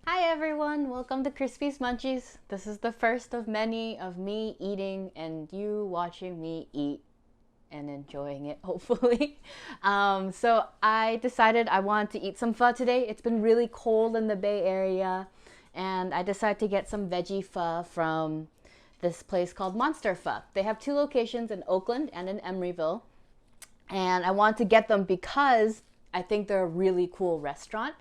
Hi everyone, welcome to Crispy's Munchies. This is the first of many of me eating and you watching me eat and enjoying it, hopefully. So I decided I wanted to eat some pho today. It's been really cold in the Bay Area and I decided to get some veggie pho from this place called Monster Pho. They have two locations in Oakland and in Emeryville. And I wanted to get them because I think they're a really cool restaurant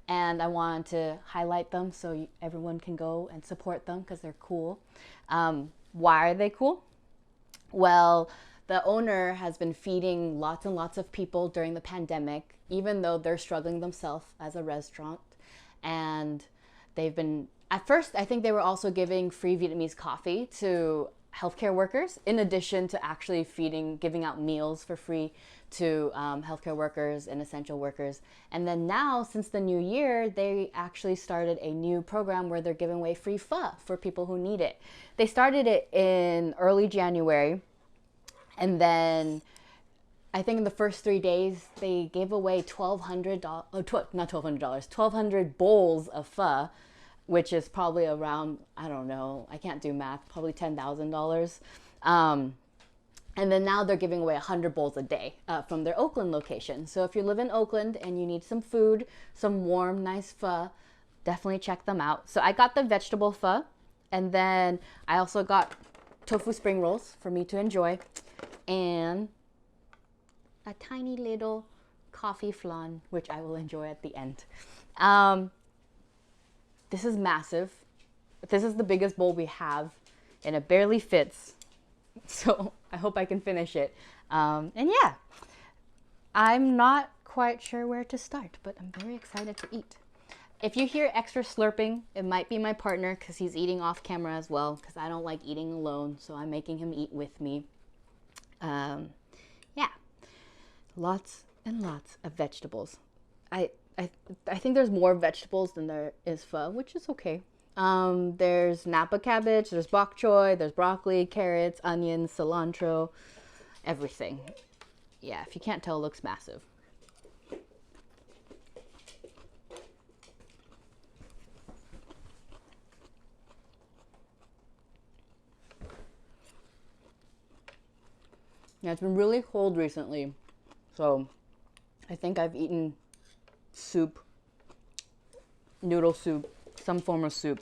and I wanted to highlight them so everyone can go and support them because they're cool. Why are they cool? Well, the owner has been feeding lots and lots of people during the pandemic, even though they're struggling themselves as a restaurant. And they've been, at first, I think they were also giving free Vietnamese coffee to healthcare workers, in addition to actually giving out meals for free to healthcare workers and essential workers. And then now, since the new year, they actually started a new program where they're giving away free pho for people who need it. They started it in early January, and then I think in the first 3 days, they gave away $1,200 bowls of pho, which is probably around, I don't know, I can't do math, probably $10,000. And then now they're giving away 100 bowls a day from their Oakland location. So if you live in Oakland and you need some food, some warm, nice pho, definitely check them out. So I got the vegetable pho, and then I also got tofu spring rolls for me to enjoy, and a tiny little coffee flan, which I will enjoy at the end. This is massive. This is the biggest bowl we have, and it barely fits. So I hope I can finish it. And yeah, I'm not quite sure where to start, but I'm very excited to eat. If you hear extra slurping, it might be my partner because he's eating off camera as well, because I don't like eating alone, so I'm making him eat with me. Yeah, lots and lots of vegetables. I think there's more vegetables than there is pho, which is okay. There's Napa cabbage, there's bok choy, there's broccoli, carrots, onions, cilantro, everything. Yeah, if you can't tell, it looks massive. Yeah, it's been really cold recently, so I think I've eaten soup, noodle soup, some form of soup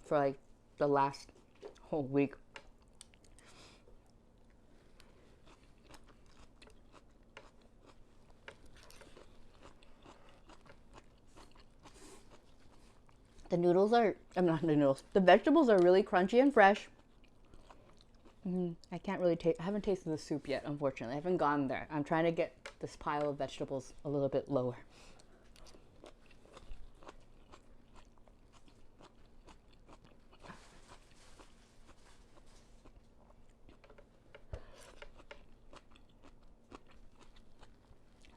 for like the last whole week. The noodles are, I'm not the noodles, the vegetables are really crunchy and fresh. I can't really taste, I haven't tasted the soup yet, unfortunately. I haven't gone there. I'm trying to get this pile of vegetables a little bit lower.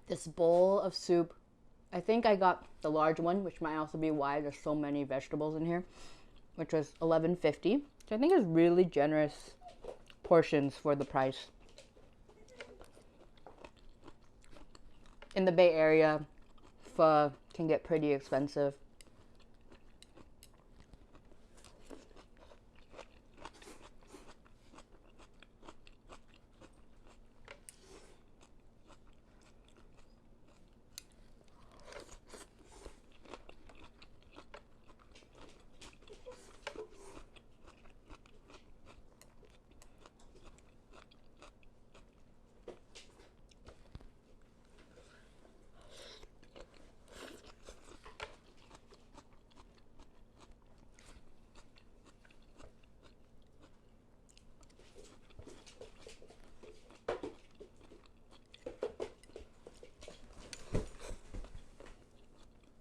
This bowl of soup, I think I got the large one, which might also be why there's so many vegetables in here, which was $11.50. So I think it's really generous portions for the price. In the Bay Area, pho can get pretty expensive.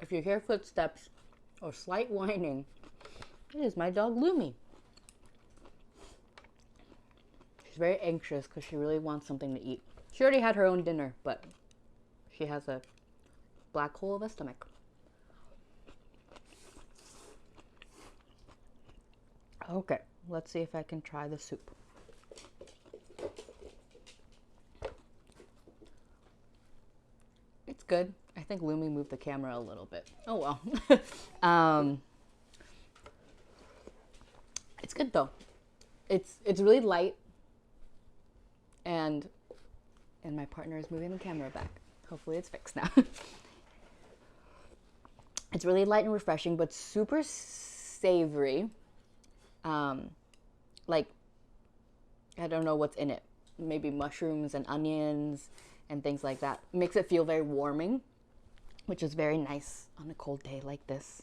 If you hear footsteps or slight whining, it is my dog Lumi. She's very anxious because she really wants something to eat. She already had her own dinner, but she has a black hole of a stomach. Okay, let's see if I can try the soup. It's good. I think Lumi moved the camera a little bit. Oh well. um, it's good though. It's really light, and my partner is moving the camera back. Hopefully it's fixed now. It's really light and refreshing, but super savory. Like, I don't know what's in it. Maybe mushrooms and onions and things like that. Makes it feel very warming, which is very nice on a cold day like this.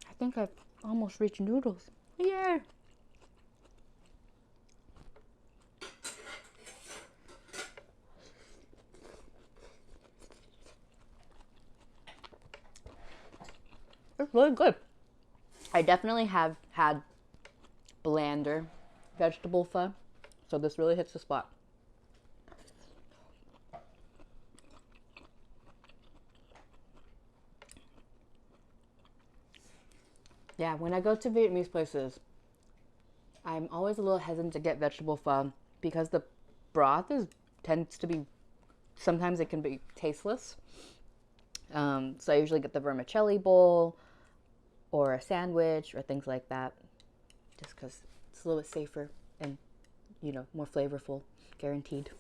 I think I've almost reached noodles. Yeah. It's really good. I definitely have had blander vegetable pho, so this really hits the spot. Yeah, when I go to Vietnamese places, I'm always a little hesitant to get vegetable pho because the broth tends to be, sometimes it can be tasteless. So I usually get the vermicelli bowl or a sandwich or things like that, just because it's a little bit safer and, more flavorful, guaranteed.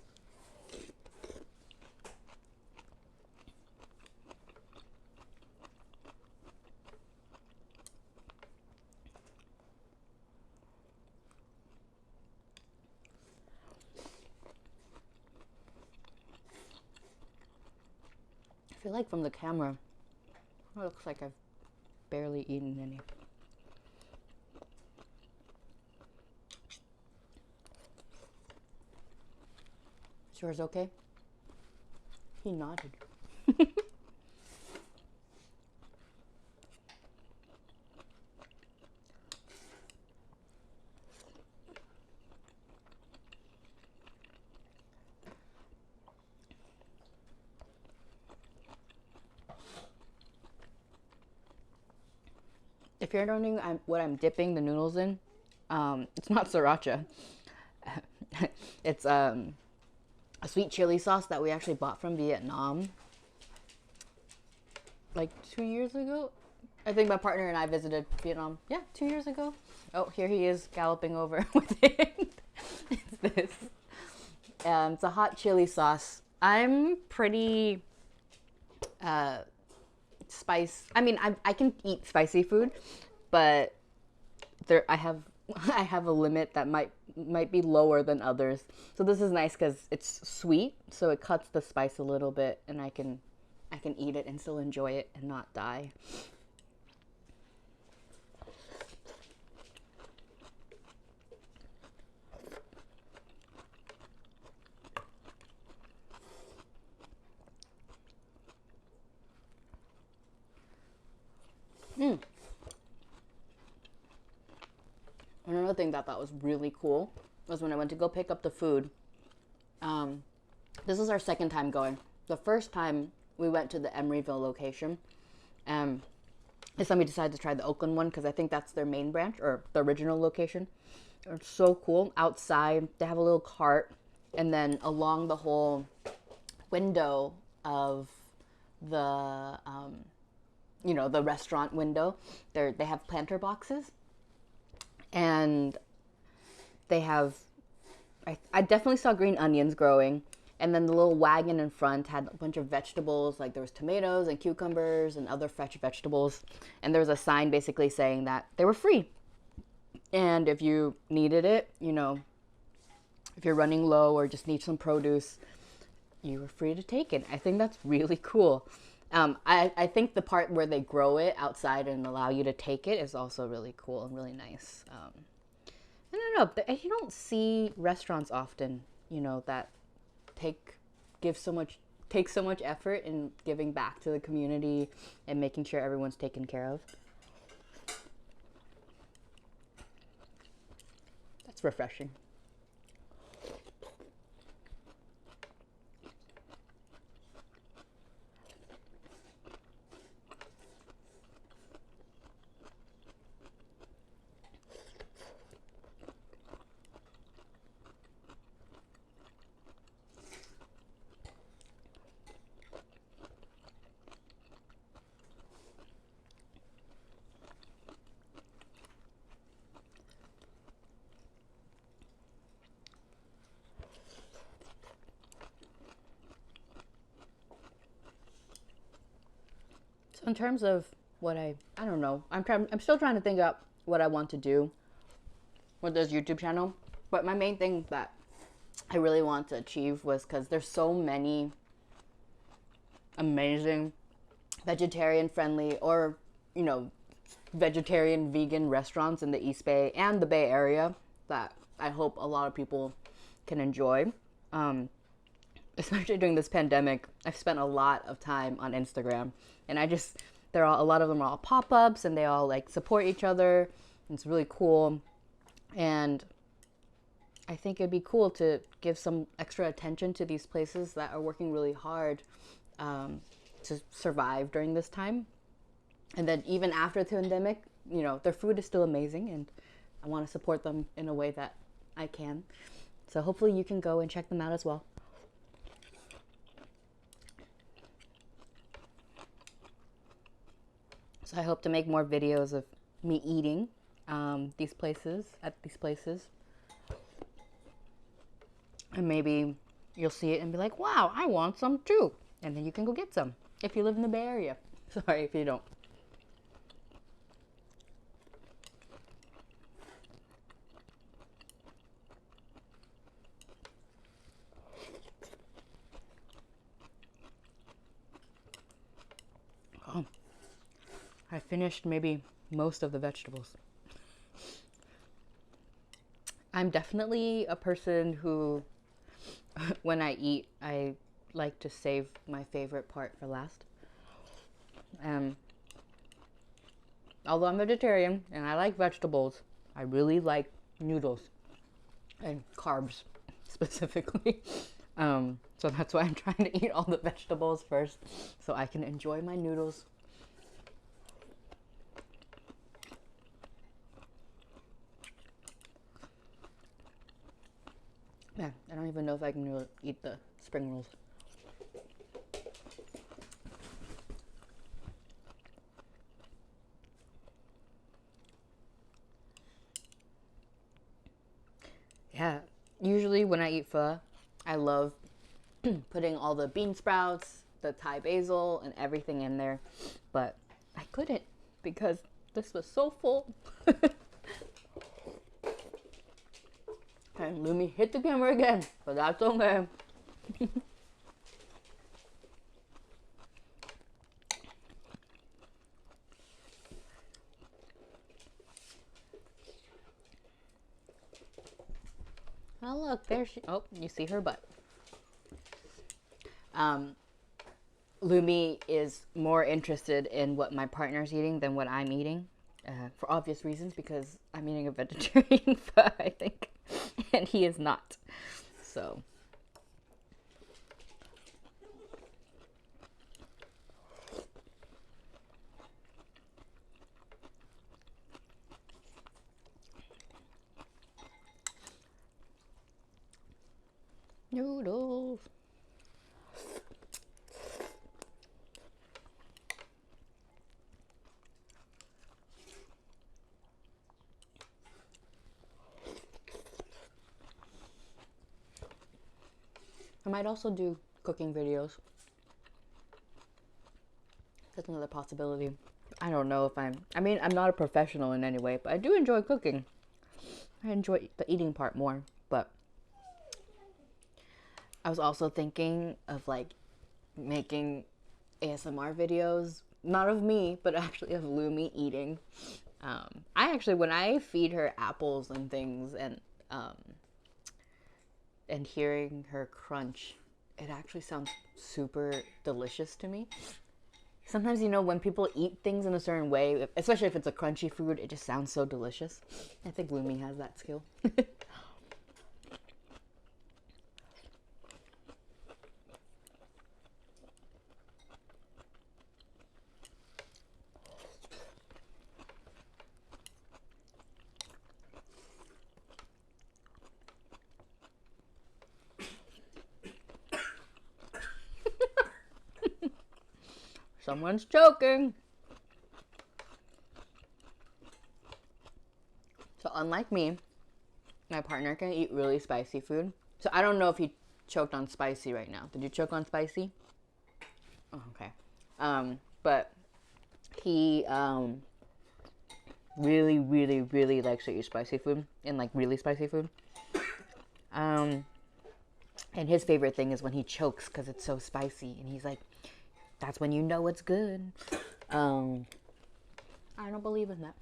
I feel like from the camera, it looks like I've barely eaten any. Is yours okay? He nodded. If you're wondering what I'm dipping the noodles in, it's not sriracha. It's a sweet chili sauce that we actually bought from Vietnam like 2 years ago. I think my partner and I visited Vietnam. Yeah, 2 years ago. Oh, here he is galloping over with it. It's this. It's a hot chili sauce. I'm pretty spice. I mean, I can eat spicy food, but I have I have a limit that might be lower than others. So this is nice because it's sweet, so it cuts the spice a little bit, and I can eat it and still enjoy it and not die. Another thing that I thought was really cool was when I went to go pick up the food. This is our second time going. The first time we went to the Emeryville location. This time we decided to try the Oakland one because I think that's their main branch or the original location. It's so cool. Outside, they have a little cart, and then along the whole window of the the restaurant window, they have planter boxes, and they have I definitely saw green onions growing, and then the little wagon in front had a bunch of vegetables, like there was tomatoes and cucumbers and other fresh vegetables, and there was a sign basically saying that they were free, and if you needed it, if you're running low or just need some produce, you were free to take it. I think that's really cool. I think the part where they grow it outside and allow you to take it is also really cool and really nice. I don't know. You don't see restaurants often, that take so much effort in giving back to the community and making sure everyone's taken care of. That's refreshing. So in terms of what I don't know. I'm still trying to think out what I want to do with this YouTube channel. But my main thing that I really want to achieve was, because there's so many amazing vegetarian friendly, or you know, vegetarian vegan restaurants in the East Bay and the Bay Area that I hope a lot of people can enjoy. Especially during this pandemic, I've spent a lot of time on Instagram, and a lot of them are all pop-ups, and they all like support each other. It's really cool, and I think it'd be cool to give some extra attention to these places that are working really hard to survive during this time. And then even after the pandemic, you know, their food is still amazing, and I want to support them in a way that I can. So hopefully you can go and check them out as well. So I hope to make more videos of me eating at these places. And maybe you'll see it and be like, wow, I want some too. And then you can go get some if you live in the Bay Area. Sorry if you don't. Oh, I finished maybe most of the vegetables. I'm definitely a person who, when I eat, I like to save my favorite part for last. Although I'm vegetarian and I like vegetables, I really like noodles and carbs specifically. So that's why I'm trying to eat all the vegetables first so I can enjoy my noodles. Yeah, I don't even know if I can really eat the spring rolls. Yeah, usually when I eat pho, I love putting all the bean sprouts, the Thai basil, and everything in there. But I couldn't because this was so full. And Lumi hit the camera again, but that's okay. Oh look, there she. Oh, you see her butt. Lumi is more interested in what my partner's eating than what I'm eating, for obvious reasons, because I'm eating a vegetarian pho, I think, and he is not. So. Noodles. I might also do cooking videos. That's another possibility. I don't know if I'm not a professional in any way, but I do enjoy cooking. I enjoy the eating part more, but I was also thinking of like making ASMR videos, not of me, but actually of Lumi eating. When I feed her apples and things, and hearing her crunch, it actually sounds super delicious to me. Sometimes, you know, when people eat things in a certain way, especially if it's a crunchy food, it just sounds so delicious. I think Lumi has that skill. Someone's choking. So unlike me, my partner can eat really spicy food. So I don't know if he choked on spicy right now. Did you choke on spicy? Oh, okay. But He really, really, really likes to eat spicy food, and like really spicy food. And his favorite thing is when he chokes because it's so spicy, and he's like, "That's when you know it's good." I don't believe in that.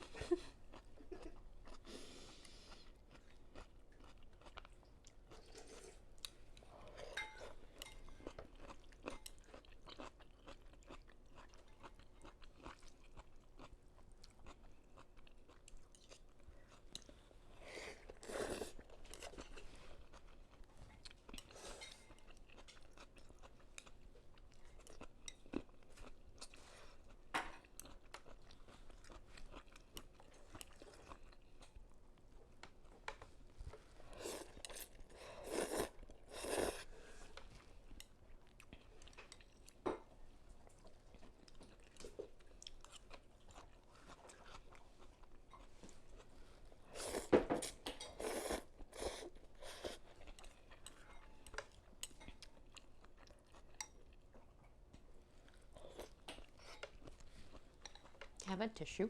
Have a tissue.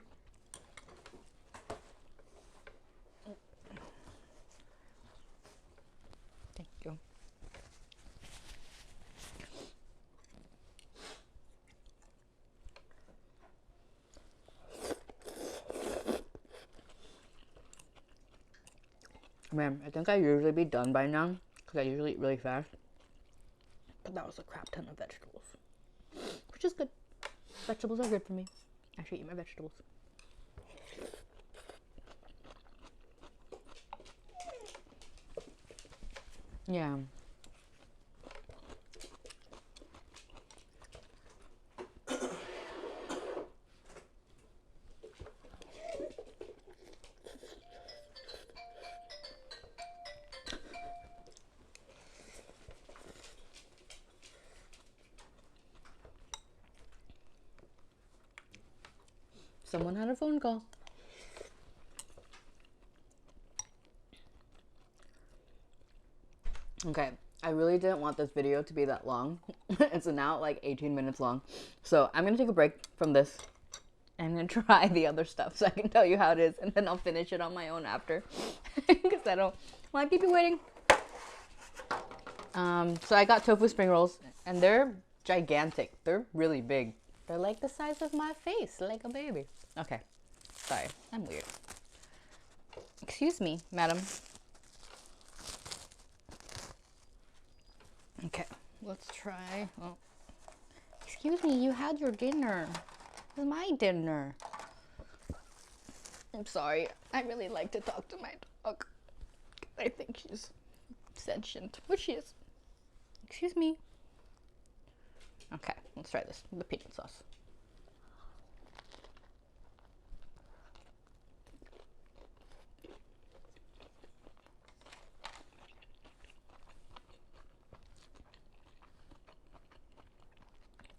Thank you. Man, I think I usually be done by now because I usually eat really fast. But that was a crap ton of vegetables, which is good. Vegetables are good for me. I should eat my vegetables. Yeah. Someone had a phone call. Okay, I really didn't want this video to be that long. It's now like 18 minutes long. So I'm gonna take a break from this. I'm gonna try the other stuff so I can tell you how it is, and then I'll finish it on my own after. Because I don't want to keep you waiting. So I got tofu spring rolls, and they're gigantic. They're really big. They're like the size of my face, like a baby. Okay, sorry, I'm weird. Excuse me, madam. Okay, let's try. Oh. Excuse me, you had your dinner. It's my dinner. I'm sorry. I really like to talk to my dog. I think she's sentient, which she is. Excuse me. Okay, let's try this. The peanut sauce.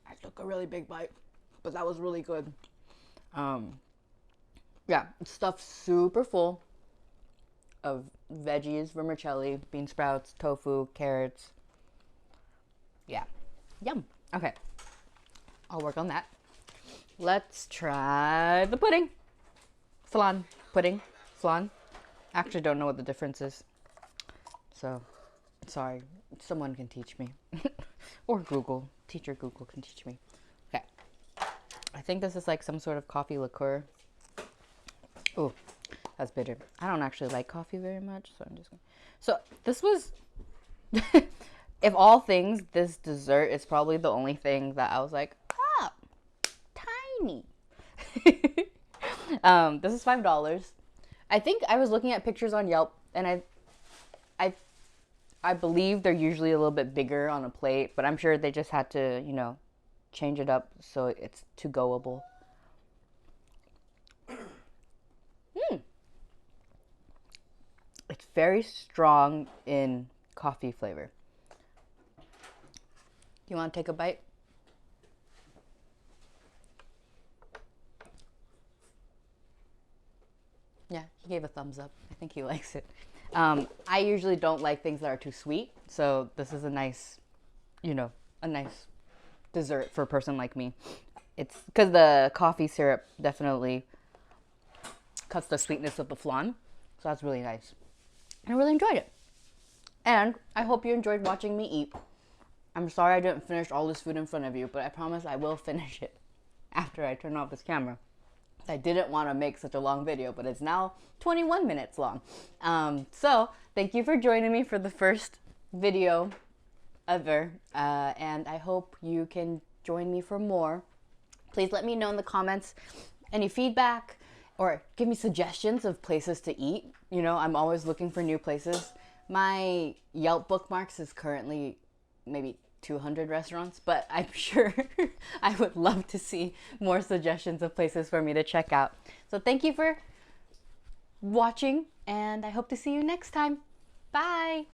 I took a really big bite, but that was really good. Yeah, stuffed super full of veggies, vermicelli, bean sprouts, tofu, carrots. Yeah, yum. Okay, I'll work on that. Let's try the pudding. Flan, pudding, flan. Actually don't know what the difference is. So, sorry, someone can teach me. Or Google, teacher Google can teach me. Okay, I think this is like some sort of coffee liqueur. Oh, that's bitter. I don't actually like coffee very much, so I'm just gonna... So, this was... If all things, this dessert is probably the only thing that I was like, ah, tiny. This is $5. I think I was looking at pictures on Yelp, and I believe they're usually a little bit bigger on a plate, but I'm sure they just had to, you know, change it up so it's to-goable. It's very strong in coffee flavor. You want to take a bite? Yeah, he gave a thumbs up. I think he likes it. I usually don't like things that are too sweet, so this is a nice, you know, a nice dessert for a person like me. It's because the coffee syrup definitely cuts the sweetness of the flan. So that's really nice. I really enjoyed it. And I hope you enjoyed watching me eat. I'm sorry I didn't finish all this food in front of you, but I promise I will finish it after I turn off this camera. I didn't want to make such a long video, but it's now 21 minutes long. So thank you for joining me for the first video ever. And I hope you can join me for more. Please let me know in the comments any feedback or give me suggestions of places to eat. You know, I'm always looking for new places. My Yelp bookmarks is currently maybe 200 restaurants, but I'm sure I would love to see more suggestions of places for me to check out. So thank you for watching, and I hope to see you next time. Bye!